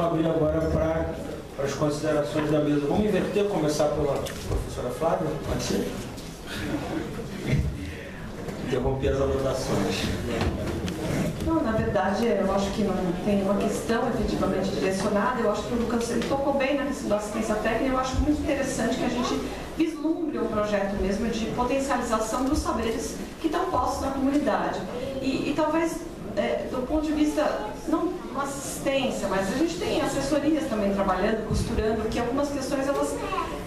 vamos abrir agora para as considerações da mesa. Vamos inverter, começar pela professora Flávia, pode ser? Interromper as anotações. Não, na verdade, eu acho que não tem uma questão efetivamente direcionada. Eu acho que o Lucas ele tocou bem na questão da assistência técnica. Eu acho muito interessante que a gente vislumbre um projeto mesmo de potencialização dos saberes que estão postos na comunidade. E talvez, do ponto de vista, não uma assistência, mas a gente tem assessorias também trabalhando, costurando, que algumas questões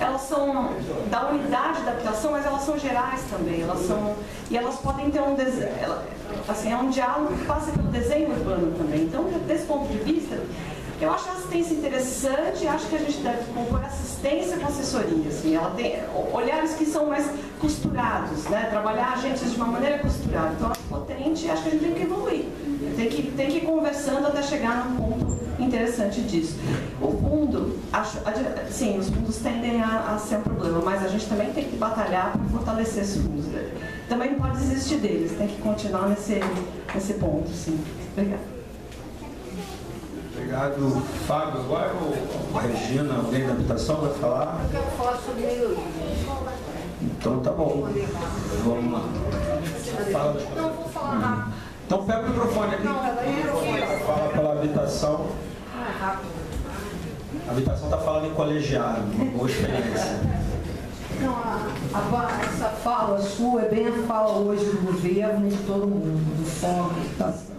elas são da unidade da habitação, mas elas são gerais também, e elas podem ter um desenho, assim, é um diálogo que passa pelo desenho urbano também. Então, desse ponto de vista, eu acho a assistência interessante, acho que a gente deve compor assistência com assessoria, assim, ela tem olhares que são mais costurados, né? Trabalhar agentes de uma maneira costurada. Então, acho potente e acho que a gente tem que evoluir. Tem que ir conversando até chegar num ponto interessante disso. O fundo, sim, os fundos tendem a ser um problema, mas a gente também tem que batalhar para fortalecer esses fundos. Também não pode desistir deles, tem que continuar nesse ponto, sim. Obrigada. Obrigado, Fábio. Agora a Regina, alguém da habitação, vai falar? Eu quero falar sobre melhoria. Então tá bom. Vamos lá. Fala. Não, vou falar rápido. Então pega o microfone aqui. Fala pela habitação. Rápido. A habitação está falando em colegiado, uma boa experiência. Não, essa fala sua é bem a fala hoje do governo e de todo mundo, do fórum, da habitação,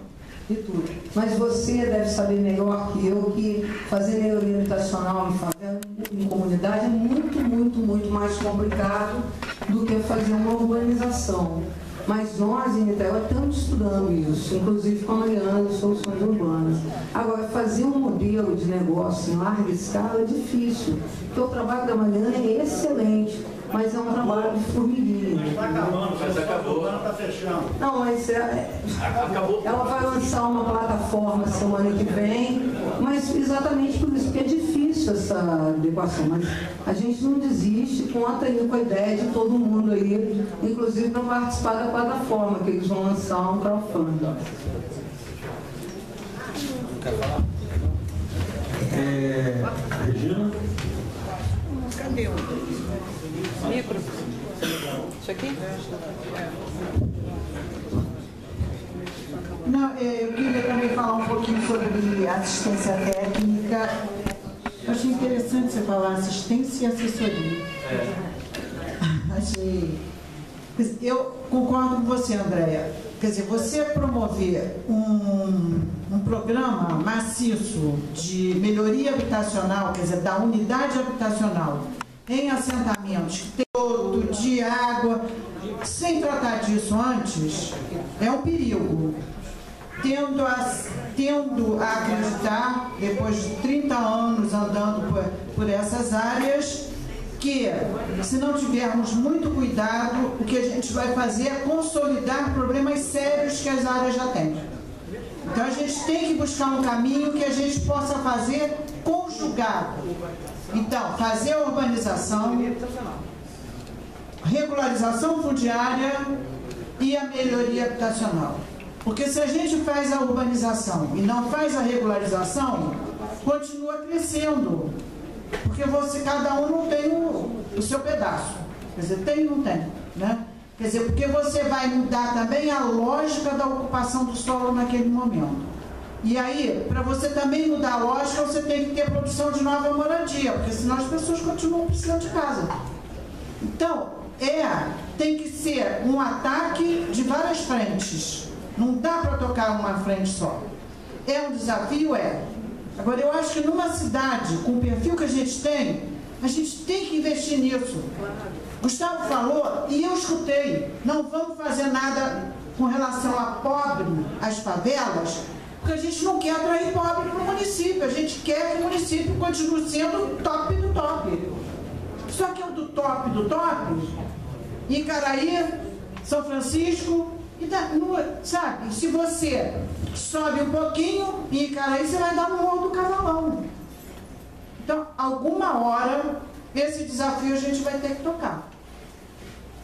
de tudo. Mas você deve saber melhor que eu que fazer melhoria habitacional em favela, em comunidade, é muito, muito, muito mais complicado do que fazer uma urbanização. Mas nós, em Niterói, estamos estudando isso, inclusive com a Mariana, soluções urbanas. Agora, fazer um modelo de negócio em larga escala é difícil, porque o trabalho da Mariana é excelente, mas é um trabalho de formiguinha. Está acabando, mas acabou. Está fechando. Não, mas ela vai lançar uma plataforma semana que vem, mas exatamente por isso, porque é difícil essa adequação. Mas a gente não desiste, conta aí com a ideia de todo mundo aí, inclusive para participar da plataforma, que eles vão lançar um crowdfunding. Quer falar? Regina? Cadê o micro? Isso aqui? Não, eu queria também falar um pouquinho sobre assistência técnica. Eu achei interessante você falar assistência e assessoria. Eu concordo com você, Andréia. Quer dizer, você promover um programa maciço de melhoria habitacional, quer dizer, da unidade habitacional em assentamentos, que tem esgoto, de água, sem tratar disso antes, é um perigo. Tendo a acreditar, depois de 30 anos andando por essas áreas, que se não tivermos muito cuidado, o que a gente vai fazer é consolidar problemas sérios que as áreas já têm. Então a gente tem que buscar um caminho que a gente possa fazer conjugado. Então, fazer a urbanização, regularização fundiária e a melhoria habitacional. Porque se a gente faz a urbanização e não faz a regularização, continua crescendo. Porque cada um não tem o seu pedaço. Quer dizer, tem ou não tem, né? Quer dizer, porque você vai mudar também a lógica da ocupação do solo naquele momento. E aí, para você também mudar a lógica, você tem que ter produção de nova moradia, porque senão as pessoas continuam precisando de casa. Então, tem que ser um ataque de várias frentes. Não dá para tocar uma frente só. É um desafio? É. Agora, eu acho que numa cidade, com o perfil que a gente tem que investir nisso. Gustavo falou, e eu escutei, não vamos fazer nada com relação a pobre, às favelas, porque a gente não quer atrair pobre para o município, a gente quer que o município continue sendo o top do top. Só que é o do top do top, Icaraí, São Francisco, sabe? Se você sobe um pouquinho, em Icaraí você vai dar no Morro do Cavalão. Então, alguma hora, esse desafio a gente vai ter que tocar.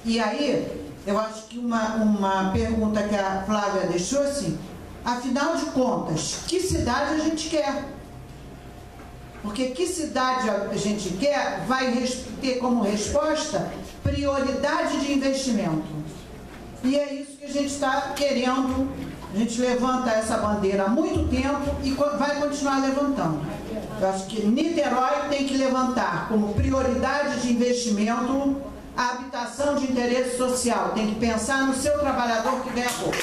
E aí, eu acho que uma pergunta que a Flávia deixou assim, afinal de contas, que cidade a gente quer? Porque que cidade a gente quer vai ter como resposta prioridade de investimento. E é isso que a gente está querendo. A gente levanta essa bandeira há muito tempo e vai continuar levantando. Eu acho que Niterói tem que levantar como prioridade de investimento a habitação de interesse social. Tem que pensar no seu trabalhador que ganha pouco.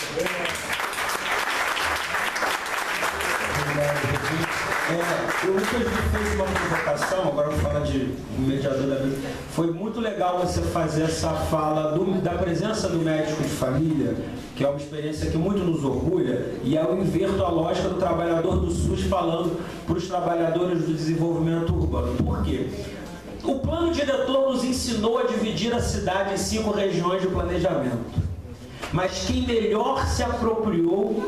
O Lucas fez uma provocação, agora eu vou falar de mediador da vida. Foi muito legal você fazer essa fala da presença do médico de família, que é uma experiência que muito nos orgulha, e eu inverto a lógica do trabalhador do SUS falando para os trabalhadores do desenvolvimento urbano. Por quê? O plano diretor nos ensinou a dividir a cidade em 5 regiões de planejamento. Mas quem melhor se apropriou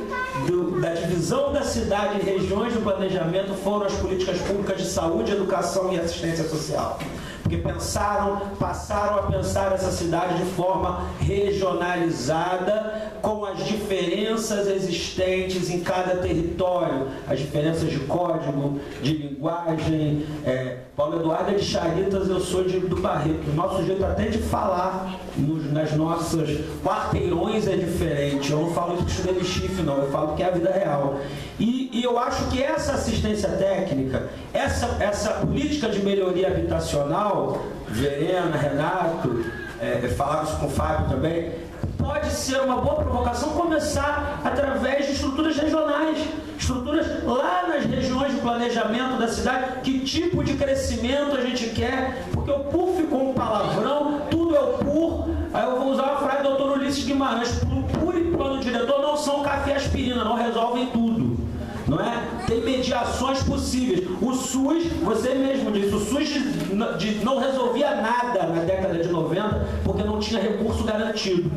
da divisão da cidade em regiões de planejamento foram as políticas públicas de saúde, educação e assistência social. Porque passaram a pensar essa cidade de forma regionalizada, com as diferenças existentes em cada território, as diferenças de código, de linguagem. Paulo Eduardo é de Charitas, eu sou do Barreto. O nosso jeito até de falar nas nossas quarteirões é diferente. Eu não falo isso que estudei no chifre, não. Eu falo que é a vida real. E eu acho que essa assistência técnica, essa política de melhoria habitacional, Verena, Renato, falaram isso com o Fábio também, pode ser uma boa provocação começar através de estruturas regionais, estruturas lá nas regiões de planejamento da cidade, que tipo de crescimento a gente quer, porque o PUR ficou um palavrão, tudo é o PUR. Aí eu vou usar a frase do doutor Ulisses Guimarães: PUR e plano diretor não são café e aspirina, não resolvem tudo. Não é? Tem mediações possíveis. O SUS, você mesmo disse, o SUS não resolvia nada na década de 90 porque não tinha recurso garantido.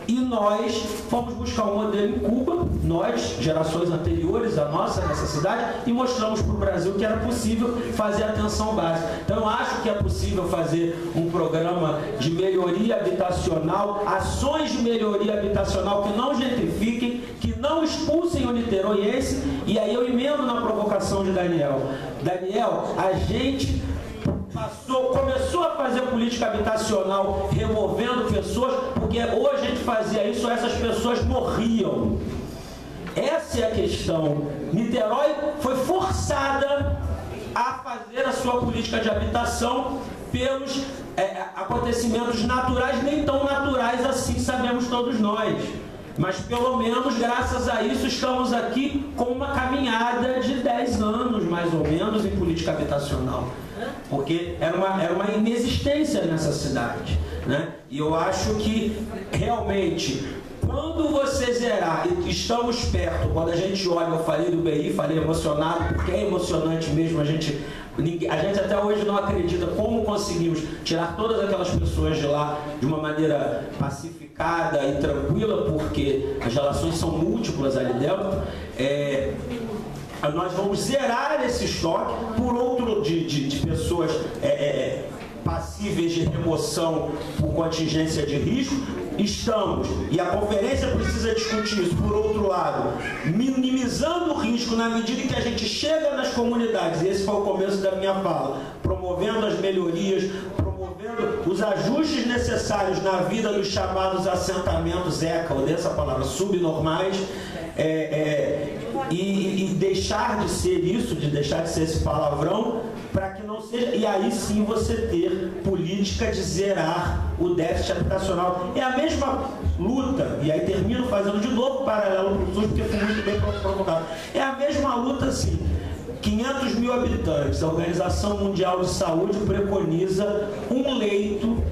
E nós fomos buscar um modelo em Cuba, nós, gerações anteriores à nossa, nessa cidade, e mostramos para o Brasil que era possível fazer atenção básica. Então eu acho que é possível fazer um programa de melhoria habitacional, ações de melhoria habitacional que não gentrifiquem, que não expulsem o niteroiense. E aí eu emendo na provocação de Daniel. Daniel, a gente começou a fazer política habitacional removendo pessoas, porque hoje a gente fazia isso, essas pessoas morriam. Essa é a questão. Niterói foi forçada a fazer a sua política de habitação pelos acontecimentos naturais, nem tão naturais assim, sabemos todos nós. Mas pelo menos graças a isso estamos aqui com uma caminhada de 10 anos, mais ou menos, em política habitacional. Porque era uma inexistência nessa cidade, né? E eu acho que realmente, quando você zerar, e estamos perto, quando a gente olha, eu falei do BI, falei emocionado, porque é emocionante mesmo, a gente até hoje não acredita como conseguimos tirar todas aquelas pessoas de lá de uma maneira pacificada e tranquila, porque as relações são múltiplas ali dentro. Nós vamos zerar esse estoque por outro de pessoas passíveis de remoção por contingência de risco. Estamos, e a conferência precisa discutir isso, por outro lado, minimizando o risco na medida em que a gente chega nas comunidades, e esse foi o começo da minha fala, promovendo as melhorias, promovendo os ajustes necessários na vida dos chamados assentamentos ECA, ou dessa palavra, subnormais, e deixar de ser isso, de deixar de ser esse palavrão, para que não seja, e aí sim você ter política de zerar o déficit habitacional. É a mesma luta, e aí termino fazendo de novo paralelo para o SUS, porque foi muito bem provocado. É a mesma luta assim, 500 mil habitantes, a Organização Mundial de Saúde preconiza um leito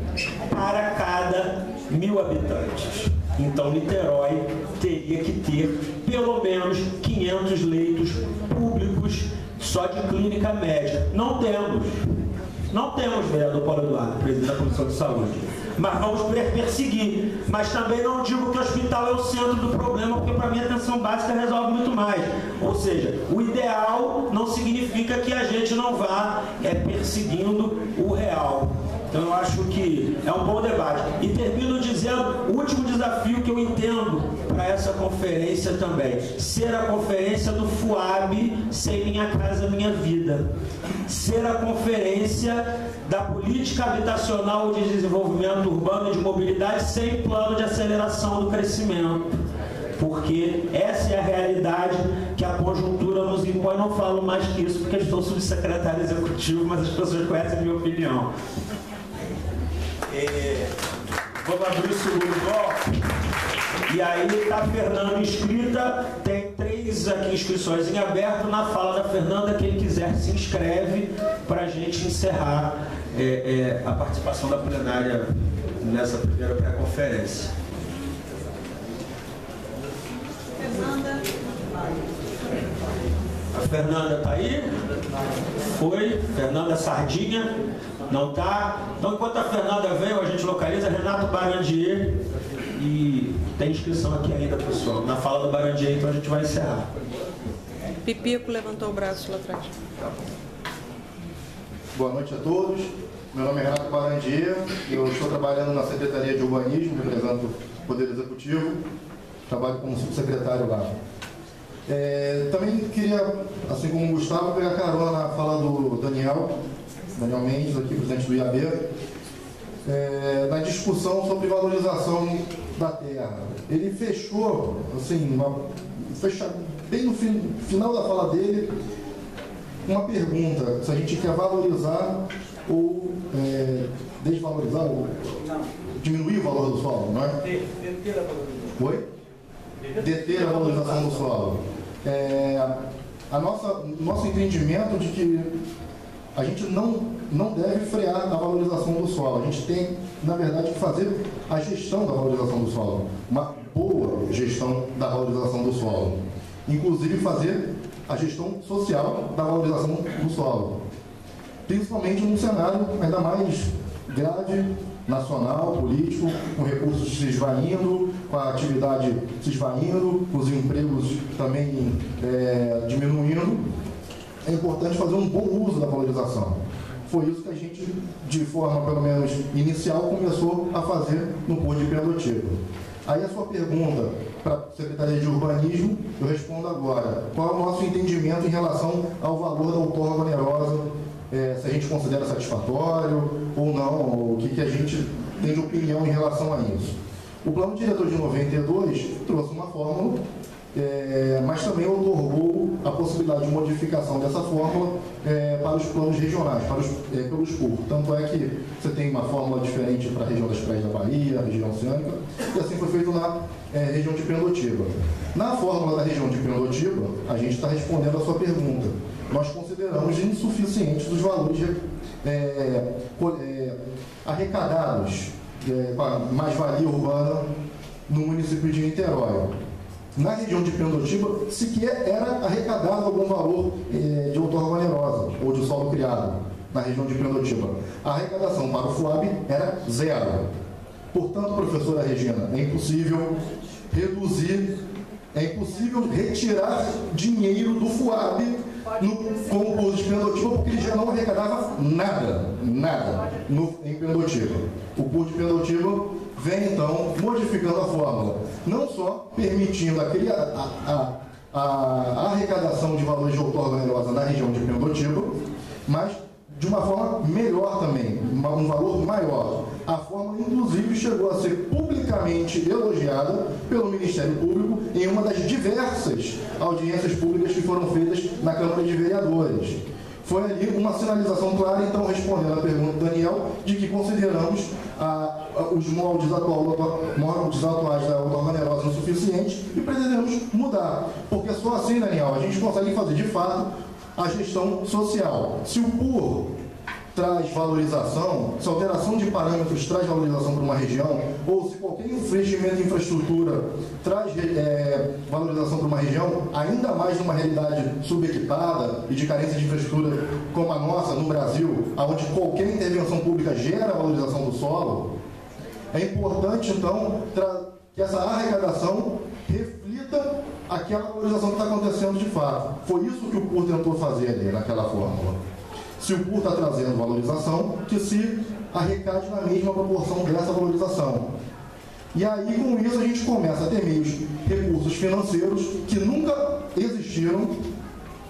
para cada 1000 habitantes. Então Niterói teria que ter pelo menos 500 leitos públicos só de clínica médica. Não temos, vereador Paulo Eduardo, presidente da Comissão de Saúde. Mas vamos perseguir. Mas também não digo que o hospital é o centro do problema, porque para mim a atenção básica resolve muito mais. Ou seja, o ideal não significa que a gente não vá perseguindo o real. Então eu acho que é um bom debate. E termino dizendo, o último desafio que eu entendo para essa conferência também. Ser a conferência do FUAB sem Minha Casa Minha Vida. Ser a conferência da política habitacional de desenvolvimento urbano e de mobilidade sem plano de aceleração do crescimento. Porque essa é a realidade que a conjuntura nos impõe. Não falo mais que isso porque estou subsecretário executivo, mas as pessoas conhecem a minha opinião. Vamos abrir o segundo bloco. E aí está a Fernanda inscrita, tem 3 aqui inscrições em aberto. Na fala da Fernanda, quem quiser se inscreve para a gente encerrar a participação da plenária nessa primeira pré-conferência. Fernanda. A Fernanda está aí? Foi. Fernanda Sardinha? Não está? Então, enquanto a Fernanda veio, a gente localiza Renato Barandier. E tem inscrição aqui ainda, pessoal. Na fala do Barandier, então a gente vai encerrar. Pipico levantou o braço lá atrás. Boa noite a todos. Meu nome é Renato Barandier. Eu estou trabalhando na Secretaria de Urbanismo, represento o Poder Executivo. Trabalho como subsecretário lá. Também queria, assim como o Gustavo, pegar carona na fala do Daniel Mendes, aqui, presidente do IAB, na discussão sobre valorização da terra. Ele fechou, assim, bem no final da fala dele, uma pergunta, se a gente quer valorizar ou desvalorizar, ou diminuir o valor do solo, não é? Deter a valorização. Oi? Deter a valorização do solo. Nosso entendimento de que a gente não deve frear a valorização do solo. A gente tem, na verdade, que fazer a gestão da valorização do solo. Uma boa gestão da valorização do solo. Inclusive fazer a gestão social da valorização do solo. Principalmente num cenário ainda mais grave, nacional, político, com recursos se esvaindo, com a atividade se esvaindo, com os empregos também diminuindo. É importante fazer um bom uso da valorização. Foi isso que a gente, de forma pelo menos inicial, começou a fazer no Porto de Pendotiba. Aí a sua pergunta para a Secretaria de Urbanismo, eu respondo agora. Qual é o nosso entendimento em relação ao valor da outorga onerosa? Se a gente considera satisfatório ou não, o que a gente tem de opinião em relação a isso. O Plano Diretor de 92 trouxe uma fórmula, mas também outorgou a possibilidade de modificação dessa fórmula para os planos regionais, pelos PUR. Tanto é que você tem uma fórmula diferente para a região das Praias da Bahia, a região oceânica, e assim foi feito na região de Pendotiba. Na fórmula da região de Pendotiba, a gente está respondendo a sua pergunta. Nós consideramos insuficientes os valores arrecadados para mais-valia urbana no município de Niterói. Na região de Pendotiba, sequer era arrecadado algum valor de outorga onerosa ou de solo criado na região de Pendotiba. A arrecadação para o FUAB era 0. Portanto, professora Regina, é impossível reduzir, é impossível retirar dinheiro do FUAB com o Porto de Pendotiba, porque ele já não arrecadava nada em Pendotiba. O Porto de Pendotiba vem, então, modificando a fórmula, não só permitindo a arrecadação de valores de outorga onerosa na região de Pendotiba, mas de uma forma melhor também, um valor maior. A fórmula, inclusive, chegou a ser publicamente elogiada pelo Ministério Público em uma das diversas audiências públicas que foram feitas na Câmara de Vereadores. Foi ali uma sinalização clara, então, respondendo à pergunta do Daniel, de que consideramos os moldes atuais da outorga onerosa insuficientes e pretendemos mudar. Porque só assim, Daniel, a gente consegue fazer, de fato, a gestão social. Se o PUR traz valorização, se a alteração de parâmetros traz valorização para uma região, ou se qualquer investimento em infraestrutura traz valorização para uma região, ainda mais numa realidade subequipada e de carência de infraestrutura como a nossa no Brasil, onde qualquer intervenção pública gera valorização do solo, é importante, então, que essa arrecadação reflita aquela valorização que está acontecendo de fato. Foi isso que o PUR tentou fazer ali naquela fórmula. Se o PUR está trazendo valorização, que se arrecade na mesma proporção dessa valorização. E aí, com isso, a gente começa a ter recursos financeiros que nunca existiram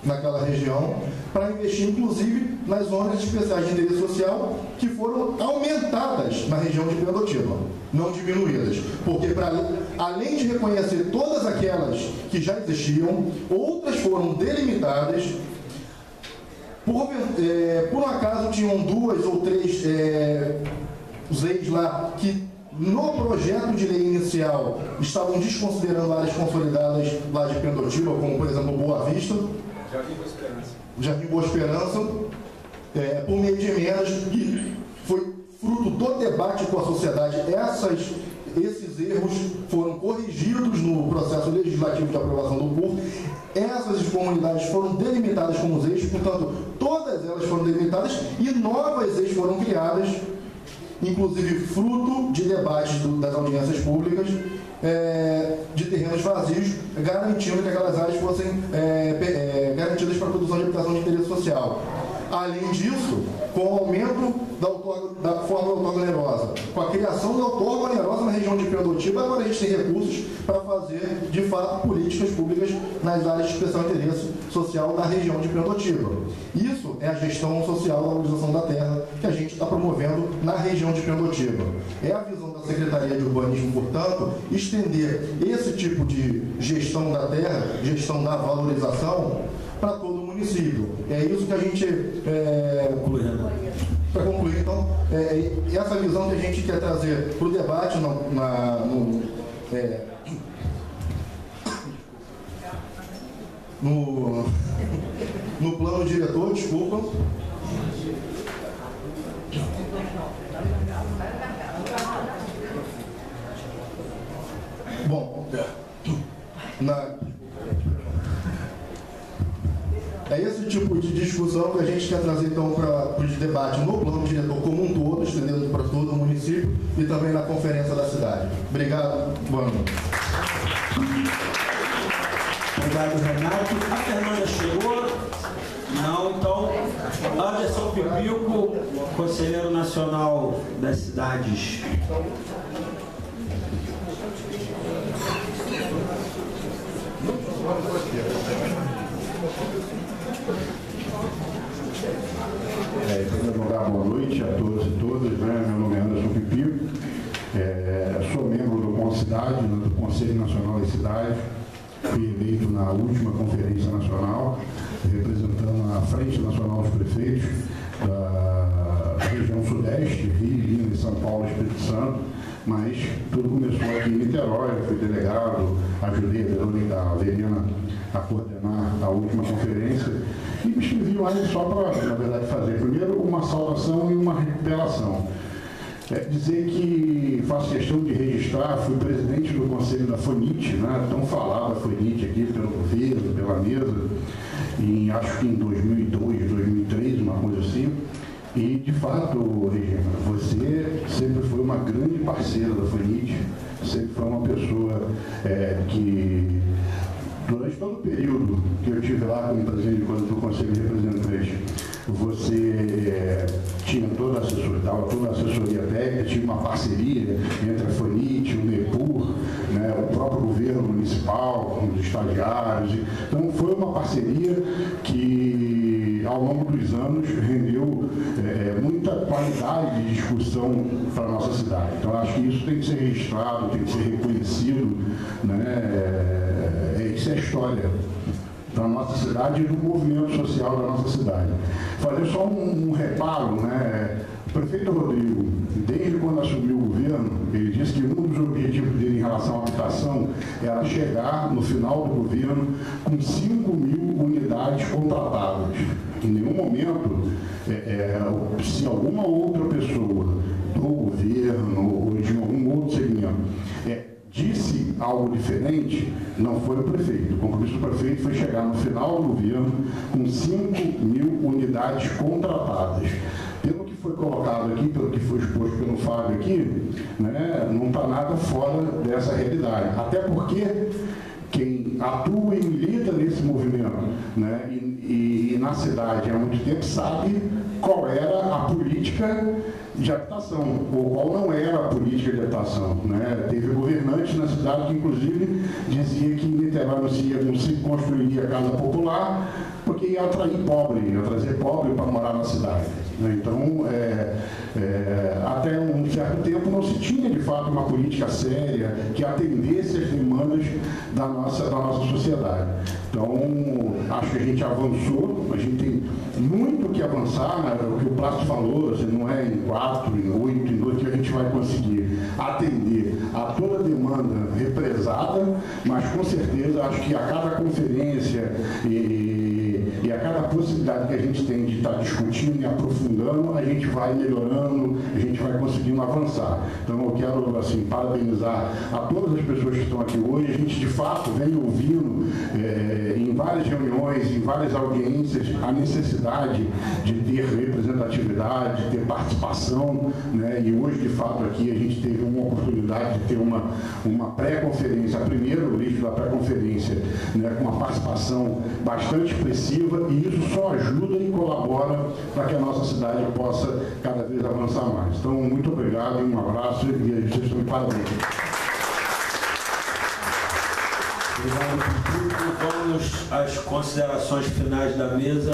naquela região, para investir, inclusive, nas zonas especiais de interesse social, que foram aumentadas na região de Pindotiba, não diminuídas. Porque, além de reconhecer todas aquelas que já existiam, outras foram delimitadas. Por um acaso, tinham 2 ou 3 leis lá que, no projeto de lei inicial, estavam desconsiderando áreas consolidadas lá de Pindotiba, como, por exemplo, Boa Vista, Jardim Boa Esperança, por meio de emendas, e foi fruto do debate com a sociedade. Esses erros foram corrigidos no processo legislativo de aprovação do CUR. Essas comunidades foram delimitadas como eixos, portanto, todas elas foram delimitadas e novas eixos foram criadas, inclusive fruto de debates das audiências públicas, de terrenos vazios, garantindo que aquelas áreas fossem garantidas para a produção de habitação de interesse social. Além disso, com o aumento da forma outorga onerosa, com a criação da outorga onerosa na região de Pindotiba, agora a gente tem recursos para fazer, de fato, políticas públicas nas áreas de especial interesse social da região de Pindotiba. Isso é a gestão social da valorização da terra que a gente está promovendo na região de Pindotiba. É a visão da Secretaria de Urbanismo, portanto, estender esse tipo de gestão da terra, gestão da valorização, para todo o município. É isso que a gente... Para concluir, então, essa visão que a gente quer trazer para o debate no plano diretor, desculpa. Bom, é esse tipo de discussão que a gente quer trazer, então, para o debate no plano diretor como um todo, estendendo para todo o município e também na conferência da cidade. Obrigado, boa noite. Obrigado, Renato. A Fernanda chegou? Não, então, Anderson Pipico, Conselheiro Nacional das Cidades. Em primeiro lugar, boa noite a todos e todas. Meu nome é Anderson Pipico, sou membro do CONCIDAD, do Conselho Nacional das Cidades, fui eleito na última Conferência Nacional, representando a Frente Nacional dos Prefeitos da região Sudeste, Rio, Minas, São Paulo e Espírito Santo, mas tudo começou aqui em Niterói, fui delegado, ajudei a Verena a coordenar a última conferência e me inscrevi lá só para, na verdade, fazer primeiro uma saudação e uma recuperação. Dizer que faço questão de registrar, fui presidente do Conselho da FONIT, né, tão falada FONIT aqui pelo governo, pela mesa, acho que em 2002, 2003, uma coisa assim. E, de fato, Regina, você sempre foi uma grande parceira da FONIT, sempre foi uma pessoa que, durante todo o período que eu estive lá como presidente do Conselho de Representantes, você tinha dava toda a assessoria técnica, tinha uma parceria entre a FONIT, o NEPUR, né, o próprio governo municipal, com os estagiários. Então, foi uma parceria que, ao longo dos anos, rendeu muita qualidade de discussão para a nossa cidade. Então, acho que isso tem que ser registrado, tem que ser reconhecido, né? Isso é história da nossa cidade e do movimento social da nossa cidade. Fazer só um reparo, né? O prefeito Rodrigo, desde quando assumiu o governo, ele disse que um dos objetivos dele em relação à habitação era chegar, no final do governo, com 5.000 unidades contratadas. Em nenhum momento, se alguma outra pessoa do governo ou de algum outro segmento disse algo diferente, não foi o prefeito. O compromisso do prefeito foi chegar no final do governo com 5.000 unidades contratadas. Pelo que foi colocado aqui, pelo que foi exposto pelo Fábio aqui, né, não está nada fora dessa realidade. Até porque quem atua e milita nesse movimento, né, e na cidade há muito tempo sabe qual era a política de habitação, o qual não era a política de habitação, né? Teve governantes na cidade que, inclusive, dizia que em Niterói não se construiria casa popular porque ia atrair pobre, ia trazer pobre para morar na cidade. Né? Então, até um certo tempo não se tinha, de fato, uma política séria que atendesse às demandas da nossa sociedade. Então, acho que a gente avançou, a gente tem muito que avançar, né? O que o Plácido falou, assim, não é em 4, em 8, em 2 que a gente vai conseguir atender a toda a demanda represada, mas com certeza acho que a cada conferência e a cada possibilidade que a gente tem de estar discutindo e aprofundando, a gente vai melhorando, a gente vai conseguindo avançar. Então eu quero assim, parabenizar a todas as pessoas que estão aqui hoje. A gente de fato vem ouvindo em várias reuniões, em várias audiências, a necessidade de ter representatividade, de ter participação, né? E hoje de fato aqui a gente teve uma oportunidade de ter uma pré-conferência, a primeira lista da pré-conferência, né? Com uma participação bastante expressiva, e isso só ajuda e colabora para que a nossa cidade possa cada vez avançar mais. Então, muito obrigado, um abraço e vocês estão de parabéns. Obrigado, vamos às considerações finais da mesa,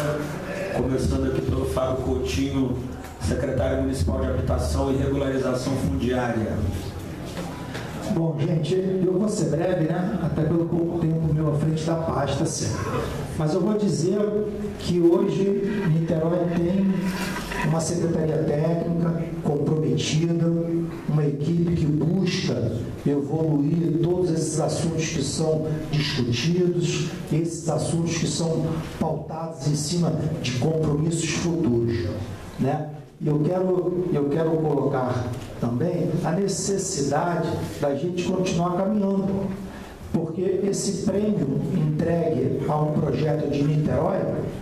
começando aqui pelo Fábio Coutinho, secretário municipal de Habitação e Regularização Fundiária. Bom, gente, eu vou ser breve, né? Até pelo pouco tempo meu à frente da pasta, mas eu vou dizer que hoje Niterói tem uma secretaria técnica comprometida, uma equipe que busca evoluir todos esses assuntos que são discutidos, esses assuntos que são pautados em cima de compromissos futuros, né? E eu quero colocar também a necessidade da gente continuar caminhando, porque esse prêmio entregue a um projeto de Niterói,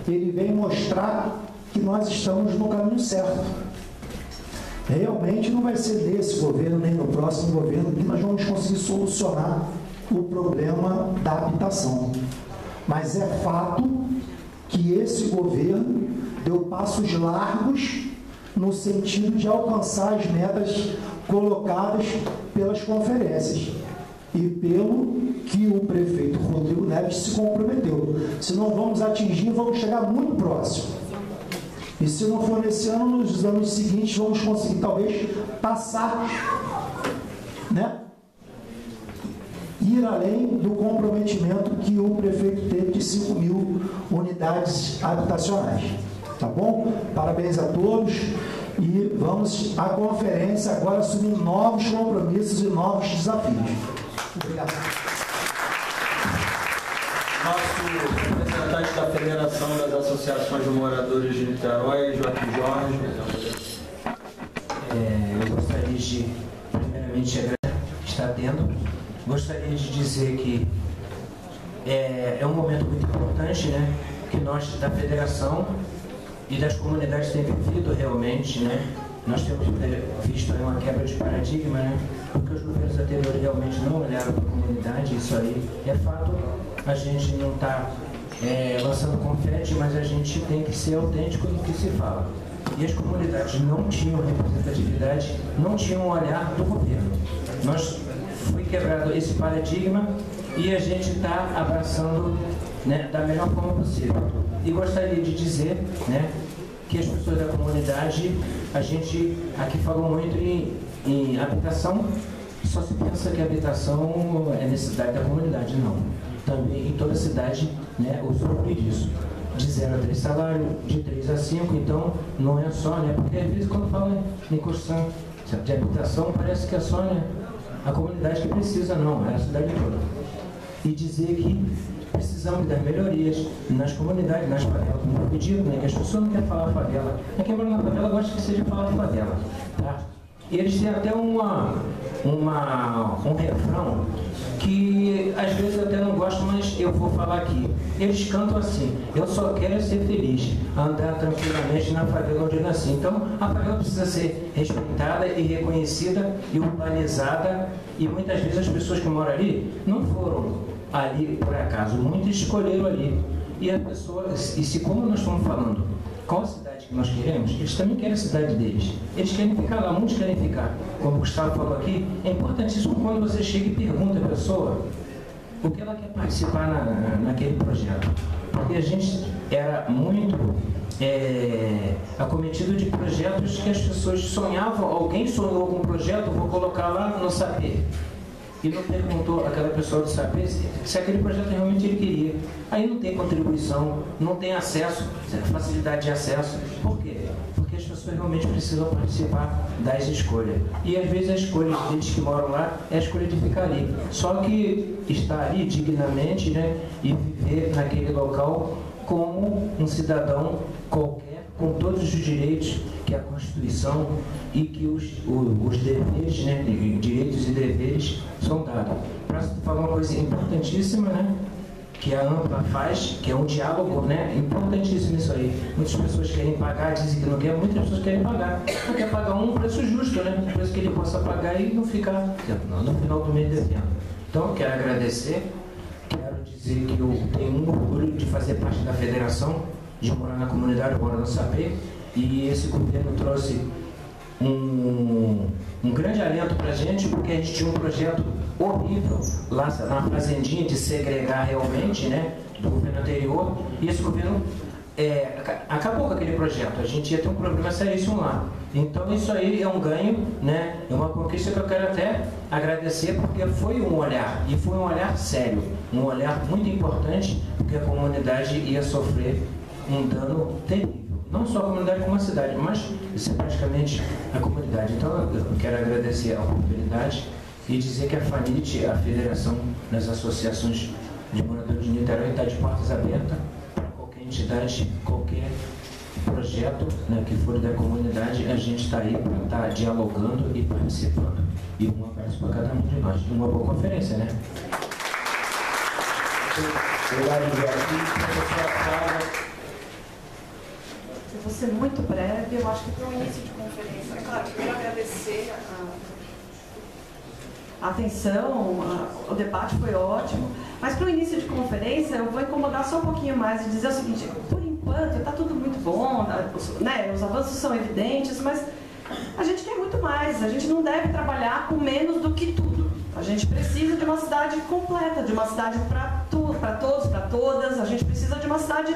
ele vem mostrar que nós estamos no caminho certo. Realmente não vai ser nesse governo, nem no próximo governo, que nós vamos conseguir solucionar o problema da habitação. Mas é fato que esse governo deu passos largos no sentido de alcançar as metas colocadas pelas conferências e pelo que o prefeito Rodrigo Neves se comprometeu. Se não vamos atingir, vamos chegar muito próximo. E se não for nesse ano, nos anos seguintes, vamos conseguir talvez passar, né? Ir além do comprometimento que o prefeito teve de 5.000 unidades habitacionais. Tá bom? Parabéns a todos e vamos à conferência agora assumir novos compromissos e novos desafios. Obrigado. Nosso representante da Federação das Associações de Moradores de Niterói, Joaquim Jorge. Eu gostaria de, primeiramente, estar tendo. Gostaria de dizer que é um momento muito importante, né, que nós, da Federação e das comunidades, temos vivido realmente, né? Nós temos visto aí uma quebra de paradigma, né? Porque os governos anteriores realmente não olharam para a comunidade, isso aí é fato. A gente não está lançando confete, mas a gente tem que ser autêntico no que se fala. E as comunidades não tinham representatividade, não tinham um olhar do governo. Foi quebrado esse paradigma e a gente está abraçando, né, da melhor forma possível. E gostaria de dizer, né, que as pessoas da comunidade, a gente aqui falou muito em habitação, só se pensa que a habitação é necessidade da comunidade, não. Também em toda cidade, né, usufrui disso. De 0 a 3 salário, de 3 a 5, então não é só, né, porque às vezes quando fala em construção de habitação, parece que é só, né, a comunidade que precisa, não, é a cidade toda. E dizer que precisamos das melhorias nas comunidades, nas favelas, como eu pedi, né, que as pessoas não querem falar favela. Quem mora na favela gosta que seja falar favela. Tá? E eles têm até um refrão que às vezes eu até não gosto, mas eu vou falar aqui. Eles cantam assim: eu só quero ser feliz, andar tranquilamente na favela onde eu nasci. Então a favela precisa ser respeitada e reconhecida e urbanizada, e muitas vezes as pessoas que moram ali não foram ali por acaso, muitos escolheram ali. E as pessoas, e se como nós estamos falando qual a cidade que nós queremos, eles também querem a cidade deles. Eles querem ficar lá, muitos querem ficar. Como o Gustavo falou aqui, é importantíssimo quando você chega e pergunta à pessoa o que ela quer participar naquele projeto. Porque a gente era muito acometido de projetos que as pessoas sonhavam, alguém sonhou algum projeto, vou colocar lá no SAPê. E não perguntou àquela pessoa do SAPê se aquele projeto realmente ele queria. Aí não tem contribuição, não tem acesso, facilidade de acesso. Por quê? Porque as pessoas realmente precisam participar das escolhas. E às vezes a escolha deles que moram lá é a escolha de ficar ali. Só que estar ali dignamente, né, e viver naquele local como um cidadão qualquer, com todos os direitos que a Constituição e que os deveres, né, direitos e deveres são dados. Para falar uma coisa importantíssima, né, que a AMPA faz, que é um diálogo, né, importantíssimo isso aí. Muitas pessoas querem pagar, dizem que não querem, muitas pessoas querem pagar. Não quer pagar um preço justo, né, um preço que ele possa pagar e não ficar no final do mês devendo. Então, eu quero agradecer, quero dizer que eu tenho um orgulho de fazer parte da federação, de morar na comunidade, eu moro no SAPê, e esse governo trouxe um grande alento para a gente, porque a gente tinha um projeto horrível lá na fazendinha de segregar realmente, né, do governo anterior, e esse governo acabou com aquele projeto. A gente ia ter um problema seríssimo lá. Então isso aí é um ganho, né, é uma conquista que eu quero até agradecer, porque foi um olhar, e foi um olhar sério, um olhar muito importante, porque a comunidade ia sofrer um dano terrível. Não só a comunidade como a cidade, mas isso é praticamente a comunidade. Então eu quero agradecer a oportunidade e dizer que a FANIT, a Federação das Associações de Moradores de Niterói, está de portas abertas para qualquer entidade, qualquer projeto, né, que for da comunidade. A gente está aí para estar dialogando e participando. E um abraço para cada um de nós. Uma boa conferência, né? Obrigado, professora. Eu vou ser muito breve, eu acho que para o início de conferência, é claro, eu quero agradecer a atenção, o debate foi ótimo, mas para o início de conferência eu vou incomodar só um pouquinho mais e dizer o seguinte: por enquanto está tudo muito bom, né, os avanços são evidentes, mas a gente quer muito mais, a gente não deve trabalhar com menos do que tudo. A gente precisa de uma cidade completa, de uma cidade para todos, para todas, a gente precisa de uma cidade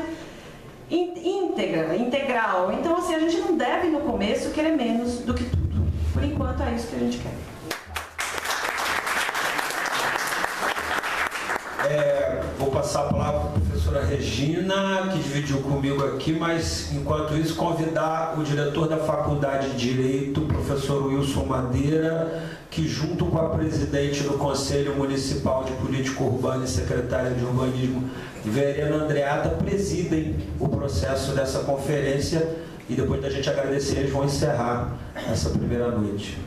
íntegra, integral. Então, assim, a gente não deve, no começo, querer menos do que tudo. Por enquanto, é isso que a gente quer. Vou passar a palavra para a professora Regina, que dividiu comigo aqui, mas, enquanto isso, convidar o diretor da Faculdade de Direito, o professor Wilson Madeira, que, junto com a presidente do Conselho Municipal de Política Urbana e secretária de Urbanismo, Verena Andreata, presidem o processo dessa conferência, e depois da gente agradecer, eles vão encerrar essa primeira noite.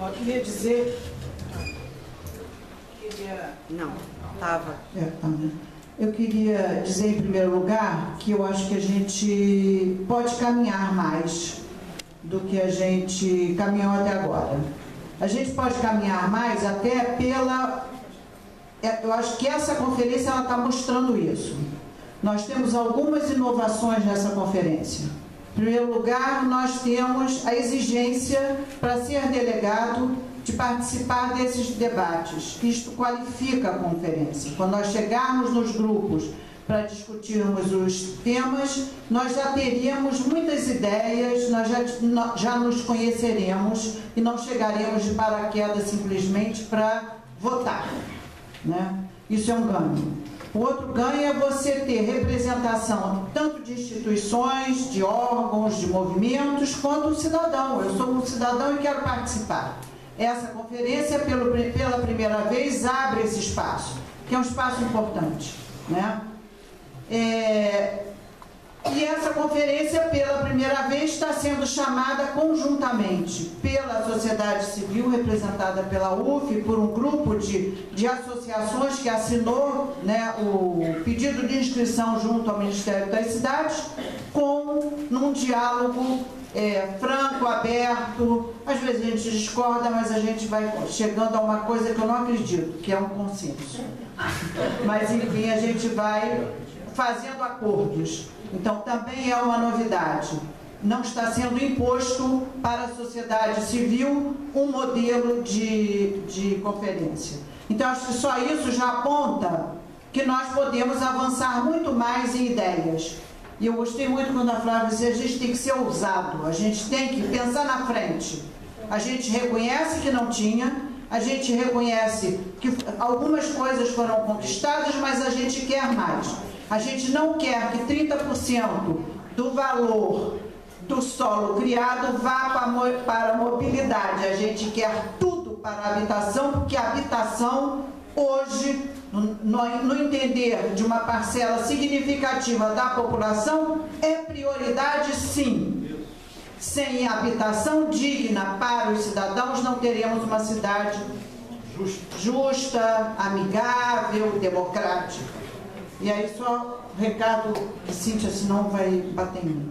Eu queria dizer... Não, estava. Eu queria dizer, em primeiro lugar, que eu acho que a gente pode caminhar mais do que a gente caminhou até agora. A gente pode caminhar mais até pela... Eu acho que essa conferência está mostrando isso. Nós temos algumas inovações nessa conferência. Em primeiro lugar, nós temos a exigência para ser delegado de participar desses debates. Isto qualifica a conferência. Quando nós chegarmos nos grupos para discutirmos os temas, nós já teríamos muitas ideias, nós já nos conheceremos e não chegaremos de paraquedas simplesmente para votar, né? Isso é um ganho. O outro ganho é você ter representação tanto de instituições, de órgãos, de movimentos, quanto do cidadão. Eu sou um cidadão e quero participar. Essa conferência, pela primeira vez, abre esse espaço, que é um espaço importante, né? E essa conferência, pela primeira vez, está sendo chamada conjuntamente pela sociedade civil, representada pela UF, por um grupo de associações que assinou, né, o pedido de inscrição junto ao Ministério das Cidades, num diálogo franco, aberto. Às vezes a gente discorda, mas a gente vai chegando a uma coisa que eu não acredito, que é um consenso. Mas, enfim, a gente vai fazendo acordos. Então, também é uma novidade. Não está sendo imposto para a sociedade civil um modelo de conferência. Então, acho que só isso já aponta que nós podemos avançar muito mais em ideias. E eu gostei muito quando a Flávia disse, a gente tem que ser ousado, a gente tem que pensar na frente. A gente reconhece que não tinha, a gente reconhece que algumas coisas foram conquistadas, mas a gente quer mais. A gente não quer que 30% do valor do solo criado vá para a mobilidade. A gente quer tudo para a habitação, porque a habitação, hoje, no entender de uma parcela significativa da população, é prioridade, sim. Sem habitação digna para os cidadãos, não teremos uma cidade justa, amigável, democrática. E aí só o recado que Cíntia, senão vai bater em mim.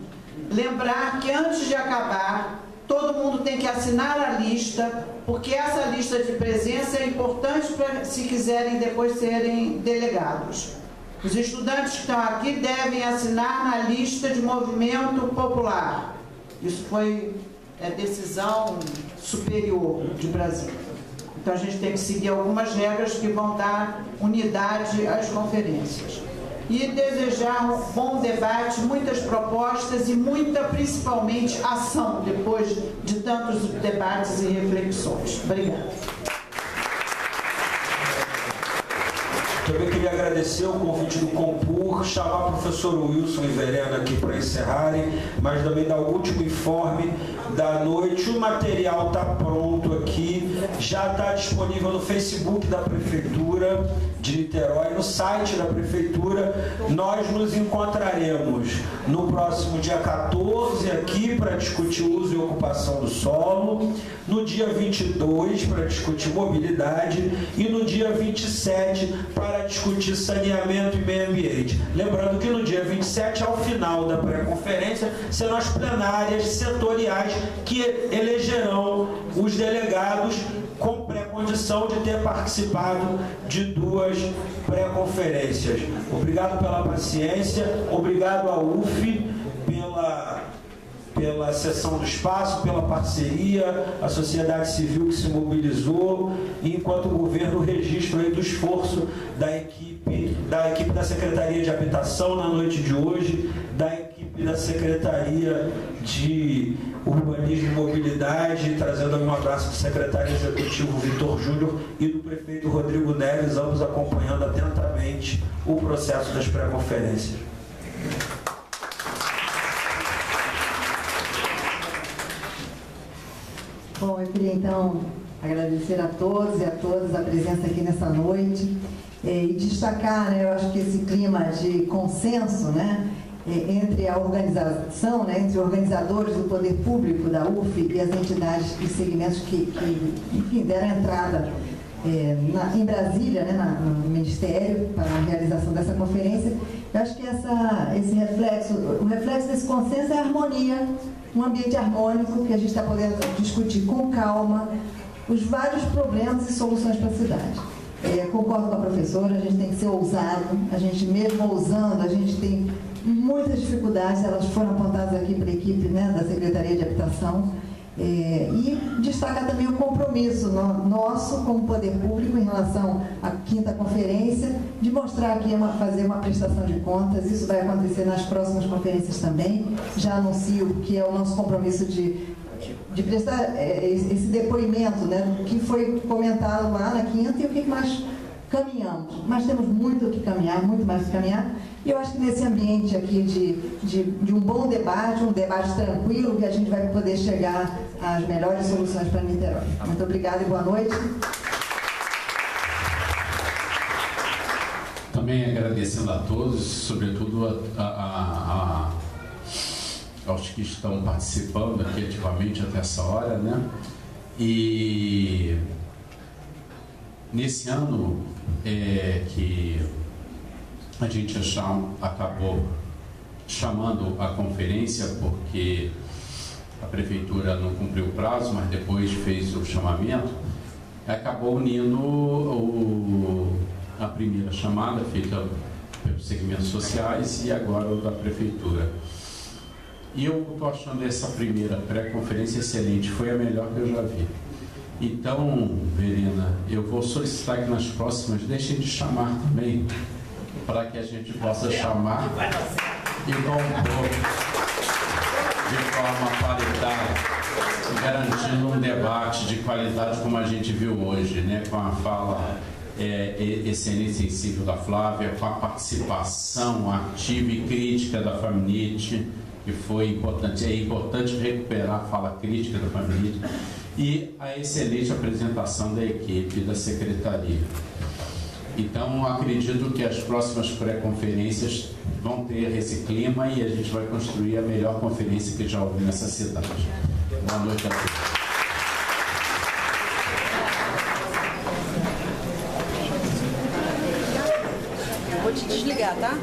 Lembrar que antes de acabar, todo mundo tem que assinar a lista, porque essa lista de presença é importante para, se quiserem depois serem delegados. Os estudantes que estão aqui devem assinar na lista de movimento popular. Isso foi decisão superior de Brasília. Então a gente tem que seguir algumas regras que vão dar unidade às conferências. E desejar um bom debate, muitas propostas e muita, principalmente, ação depois de tantos debates e reflexões. Obrigada. Também queria agradecer o convite do Compur, chamar o professor Wilson e Verena aqui para encerrarem, mas também dar o último informe da noite. O material está pronto aqui, já está disponível no Facebook da Prefeitura de Niterói, no site da Prefeitura. Nós nos encontraremos no próximo dia 14 aqui para discutir o uso e ocupação do solo, no dia 22 para discutir mobilidade e no dia 27 para discutir saneamento e meio ambiente. Lembrando que no dia 27, ao final da pré-conferência, serão as plenárias setoriais que elegerão os delegados com pré-condição de ter participado de 2 pré-conferências. Obrigado pela paciência, obrigado à UF pela cessão do espaço, pela parceria, a sociedade civil que se mobilizou, e enquanto o governo registra aí do esforço da equipe da Secretaria de Habitação na noite de hoje, da equipe da Secretaria de Urbanismo e Mobilidade, trazendo um abraço do secretário executivo Vitor Júnior e do prefeito Rodrigo Neves, ambos acompanhando atentamente o processo das pré-conferências. Bom, eu queria então agradecer a todos e a todas a presença aqui nessa noite e destacar, né, eu acho que esse clima de consenso, né, entre a organização, né, entre organizadores do poder público da UF e as entidades e segmentos que enfim, deram entrada em Brasília, né, no Ministério, para a realização dessa conferência. Eu acho que o reflexo desse consenso é a harmonia, um ambiente harmônico que a gente está podendo discutir com calma os vários problemas e soluções para a cidade. Concordo com a professora, a gente tem que ser ousado, a gente mesmo ousando, a gente tem muitas dificuldades, elas foram apontadas aqui para a equipe, né, da Secretaria de Habitação, e destacar também o compromisso nosso como poder público em relação à 5ª conferência, de mostrar que fazer uma prestação de contas. Isso vai acontecer nas próximas conferências também. Já anuncio que é o nosso compromisso de prestar esse depoimento, né, do que foi comentado lá na 5ª e o que mais caminhamos. Mas temos muito o que caminhar, muito mais o que caminhar. E eu acho que nesse ambiente aqui de um bom debate, um debate tranquilo, que a gente vai poder chegar às melhores soluções para Niterói. Muito obrigada e boa noite. Também agradecendo a todos, sobretudo aos que estão participando aqui ativamente até essa hora, né? E nesse ano que a gente acabou chamando a conferência porque a prefeitura não cumpriu o prazo, mas depois fez o chamamento, acabou unindo a primeira chamada feita pelos segmentos sociais e agora o da Prefeitura. E eu estou achando essa primeira pré-conferência excelente, foi a melhor que eu já vi. Então, Verena, eu vou solicitar que nas próximas deixem de chamar também, para que a gente possa chamar igual um pouco, de forma paritária, garantindo um debate de qualidade como a gente viu hoje, né? Com a fala excelente e sensível da Flávia, com a participação ativa e crítica da Faminite, que foi importante. É importante recuperar a fala crítica da Faminite e a excelente apresentação da equipe da Secretaria. Então, acredito que as próximas pré-conferências vão ter esse clima e a gente vai construir a melhor conferência que já houve nessa cidade. Boa noite a todos. Eu vou te desligar, tá?